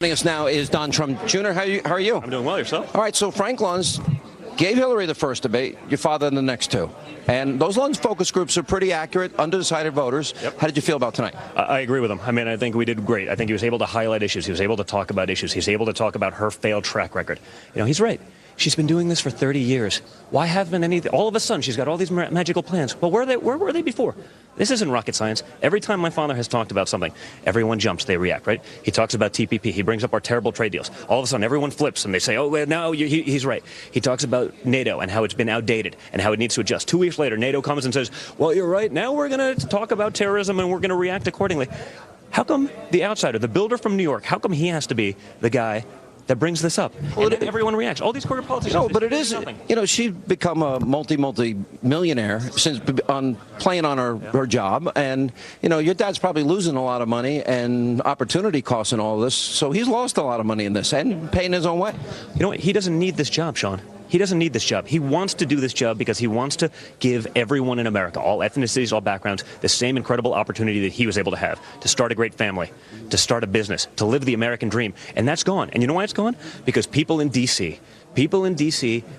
Joining us now is Don Trump Jr. How are you? I'm doing well. Yourself? All right, so Frank Luntz gave Hillary the first debate, your father the next two. And those Luntz focus groups are pretty accurate, undecided voters. Yep. How did you feel about tonight? I agree with him. I mean, I think we did great. I think he was able to highlight issues. He was able to talk about issues. He's able to talk about her failed track record. You know, he's right. She's been doing this for 30 years. Why haven't any? All of a sudden, she's got all these magical plans. Well, where were they before? This isn't rocket science. Every time my father has talked about something, everyone jumps, they react, right? He talks about TPP. He brings up our terrible trade deals. All of a sudden, everyone flips and they say, oh, well, no, he's right. He talks about NATO and how it's been outdated and how it needs to adjust. 2 weeks later, NATO comes and says, well, you're right. Now we're going to talk about terrorism and we're going to react accordingly. How come the outsider, the builder from New York, how come he has to be the guy that brings this up? Well, and everyone reacts. All these corporate politicians. No, but it is. You know, she's become a multi-millionaire since playing on her job, and you know, your dad's probably losing a lot of money and opportunity costs and all this. So he's lost a lot of money in this and paying his own way. You know what? He doesn't need this job, Sean. He doesn't need this job. He wants to do this job because he wants to give everyone in America, all ethnicities, all backgrounds, the same incredible opportunity that he was able to have to start a great family, to start a business, to live the American dream. And that's gone. And you know why it's gone? Because people in D.C.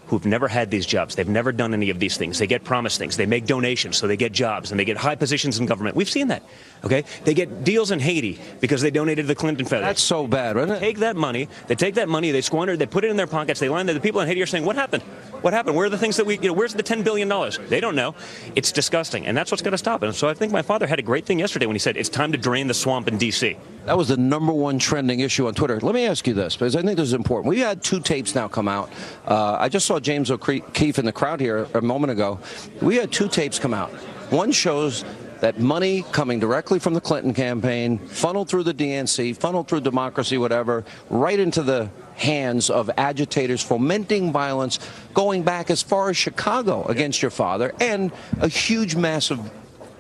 who've never had these jobs, they've never done any of these things. They get promised things. They make donations, so they get jobs, and they get high positions in government. We've seen that, okay? They get deals in Haiti because they donated to the Clinton Foundation. That's so bad, isn't it? They take that money, they squander it, they put it in their pockets, they line there. The people in Haiti are saying, what happened? What happened? Where are the things that where's the $10 billion? They don't know. It's disgusting, and that's what's going to stop it. And so I think my father had a great thing yesterday when he said, it's time to drain the swamp in D.C. That was the #1 trending issue on Twitter. Let me ask you this, because I think this is important. We've had 2 tapes now come out. I just saw James O'Keefe in the crowd here a moment ago. We had 2 tapes come out. One shows that money coming directly from the Clinton campaign, funneled through the DNC, funneled through democracy, whatever, right into the hands of agitators fomenting violence going back as far as Chicago against your father, and a huge, massive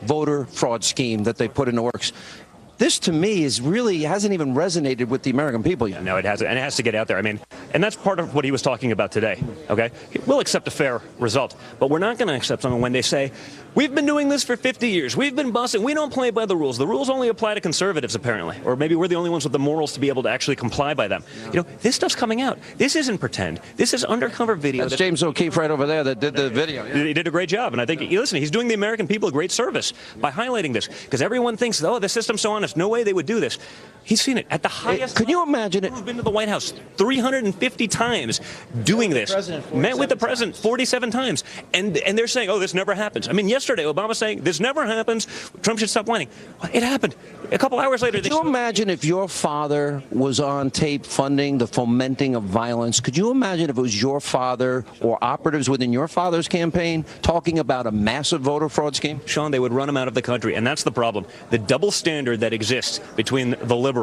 voter fraud scheme that they put into works. This, to me, hasn't even resonated with the American people yet. No, it hasn't, and it has to get out there. I mean, and that's part of what he was talking about today, okay? We'll accept a fair result, but we're not going to accept something when they say, we've been doing this for 50 years. We've been busting. We don't play by the rules. The rules only apply to conservatives, apparently, or maybe we're the only ones with the morals to be able to actually comply by them. You know, this stuff's coming out. This isn't pretend. This is undercover video. That's James O'Keefe right over there that did the video. Yeah. He did a great job, and I think, listen, he's doing the American people a great service by highlighting this, because everyone thinks, oh, the system's so honest. No way they would do this. He's seen it at the highest. Could you imagine it? We've been to the White House 350 times doing this. Met with the president 47 times. And they're saying, oh, this never happens. I mean, yesterday, Obama saying, this never happens. Trump should stop whining. Well, it happened. A couple hours later. Could you imagine if your father was on tape funding the fomenting of violence? Could you imagine if it was your father or operatives within your father's campaign talking about a massive voter fraud scheme? Sean, they would run him out of the country. And that's the problem. The double standard that exists between the liberals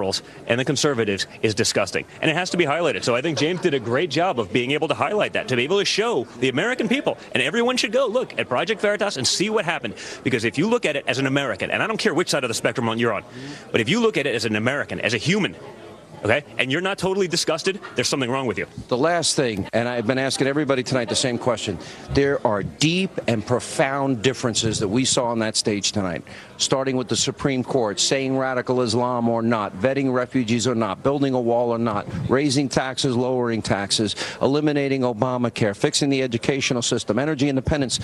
and the conservatives is disgusting, and it has to be highlighted. So I think James did a great job of being able to highlight that, to be able to show the American people, and everyone should go look at Project Veritas and see what happened. Because if you look at it as an American, and I don't care which side of the spectrum you're on, but if you look at it as an American, as a human, okay, and you're not totally disgusted, there's something wrong with you. The last thing, and I've been asking everybody tonight the same question, there are deep and profound differences that we saw on that stage tonight, starting with the Supreme Court saying radical Islam or not, vetting refugees or not, building a wall or not, raising taxes, lowering taxes, eliminating Obamacare, fixing the educational system, energy independence.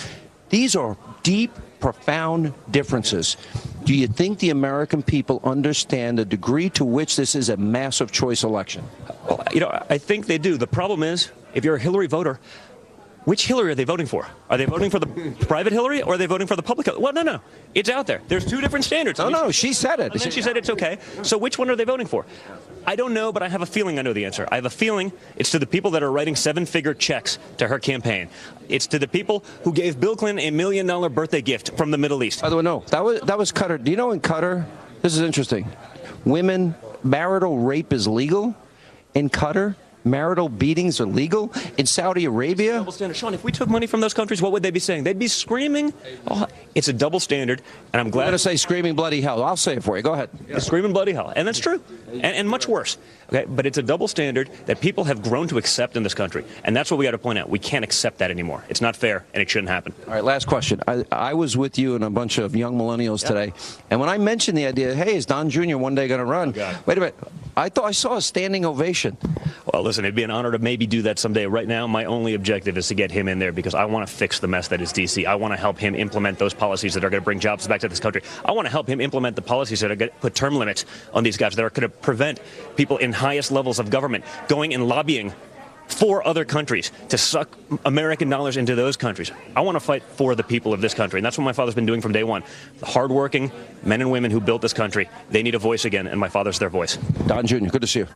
These are deep, profound differences. Do you think the American people understand the degree to which this is a massive choice election? Well, you know, I think they do. The problem is, if you're a Hillary voter, which Hillary are they voting for? Are they voting for the private Hillary, or are they voting for the public Hillary? Well, no. It's out there. There's 2 different standards. No, she said it. And then she said it's okay. So which one are they voting for? I don't know, but I have a feeling I know the answer. I have a feeling it's to the people that are writing 7-figure checks to her campaign. It's to the people who gave Bill Clinton a $1 million birthday gift from the Middle East. By the way, no, that was Qatar. Do you know in Qatar, this is interesting, marital rape is legal in Qatar? Marital beatings are legal in Saudi Arabia. Double standard. Sean, if we took money from those countries, what would they be saying? They'd be screaming. Oh, it's a double standard, and I'm glad. I'm going to say screaming bloody hell. I'll say it for you. Go ahead. Yeah. Screaming bloody hell, and that's true, and much worse. Okay, but it's a double standard that people have grown to accept in this country, and that's what we got to point out. We can't accept that anymore. It's not fair, and it shouldn't happen. All right, last question. I was with you and a bunch of young millennials today, and when I mentioned the idea, hey, is Don Jr. one day going to run? Oh, wait a minute. I thought I saw a standing ovation. Well, listen, it'd be an honor to maybe do that someday. Right now, my only objective is to get him in there because I want to fix the mess that is D.C. I want to help him implement those policies that are going to bring jobs back to this country. I want to help him implement the policies that are going to put term limits on these guys that are going to prevent people in highest levels of government going and lobbying for other countries to suck American dollars into those countries. I want to fight for the people of this country, and that's what my father's been doing from day one. The hardworking men and women who built this country, they need a voice again, and my father's their voice. Don Jr., good to see you.